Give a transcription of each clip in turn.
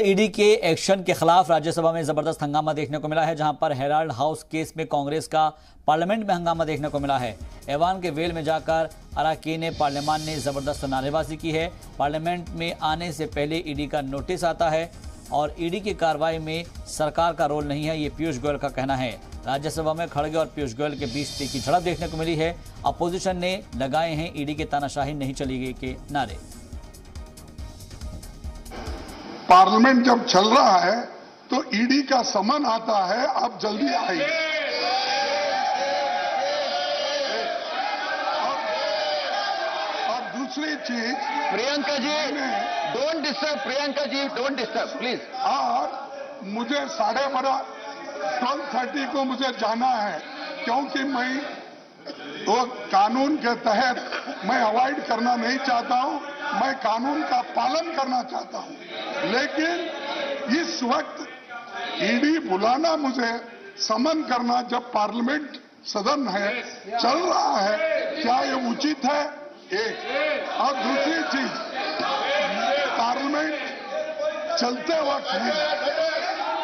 ED के action के खिलाफ राज्यसभा में जबरदस्त हंगामा देखने को मिला है, जहां पर हेराल्ड हाउस केस में कांग्रेस का पार्लियामेंट में हंगामा देखने को मिला है। ऐवान के वेल में जाकर अराकीन पार्लियामान ने जबरदस्त नारेबाजी की है। पार्लियामेंट में आने से पहले ईडी का नोटिस आता है और ईडी की कार्रवाई में सरकार का रोल नहीं है, ये पीयूष गोयल का कहना है। राज्यसभा में खड़गे और पीयूष गोयल के बीच तीखी झड़प देखने को मिली है। अपोजिशन ने लगाए हैं ईडी के तानाशाही नहीं चलेगी के नारे। पार्लियामेंट जब चल रहा है तो ईडी का समन आता है, आप जल्दी आइए। और दूसरी चीज, Priyanka ji don't disturb, Priyanka ji don't disturb please. और मुझे 12:30 को मुझे जाना है, क्योंकि मैं तो कानून के तहत मैं अवॉइड करना नहीं चाहता हूं, मैं कानून का पालन करना चाहता हूं। लेकिन इस वक्त ईडी बुलाना, मुझे समन करना जब पार्लियामेंट सदन है, चल रहा है, क्या ये उचित है? एक। और दूसरी चीज, पार्लियामेंट चलते वक्त में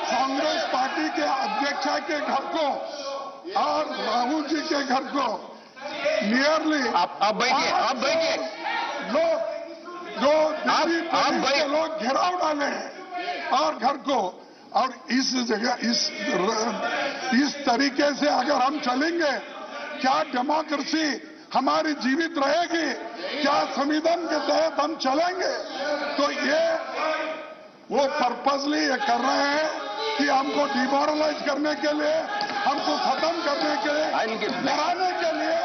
कांग्रेस पार्टी के अध्यक्ष के घर को और राहुल जी के घर को नियरली आप बैठिए लोग लोग घेराव डाले हैं और घर को। और इस जगह इस तरीके से अगर हम चलेंगे, क्या डेमोक्रेसी हमारी जीवित रहेगी? क्या संविधान के तहत हम चलेंगे? तो ये वो पर्पसली ये कर रहे हैं कि हमको डिमोरलाइज करने के लिए, हमको खत्म करने के लिए, डराने के लिए।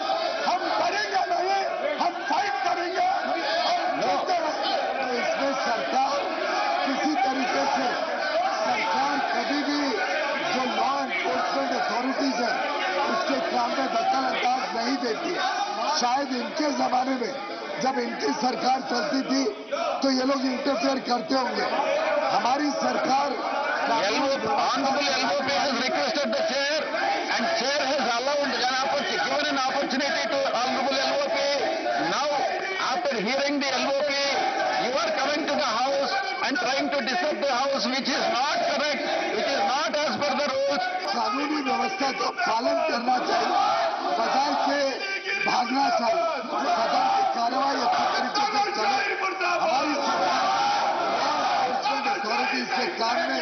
हम करेंगे नहीं, हम फाइट करेंगे। इसमें सरकार किसी तरीके से, सरकार कभी भी जो लॉ एनफोर्समेंट अथॉरिटीज है उसके काम में दखल अंदाज नहीं देती है। शायद इनके जमाने में जब इनकी सरकार चलती थी तो ये लोग इंटरफेयर करते होंगे। हमारी सरकार requested the chair and chair has allowed given an opportunity to honorable LOP. Now after hearing the LOP, you are coming to the house and trying to disturb the house, which is not correct, which is not as per the rules. कानूनी व्यवस्था का पालन करना चाहिए, बजाय के भागना चाहिए। सदन की कार्रवाई अच्छी तरीके से चले। हमारी सरकार लॉ एनफोर्समेंट अथॉरिटीज के काम में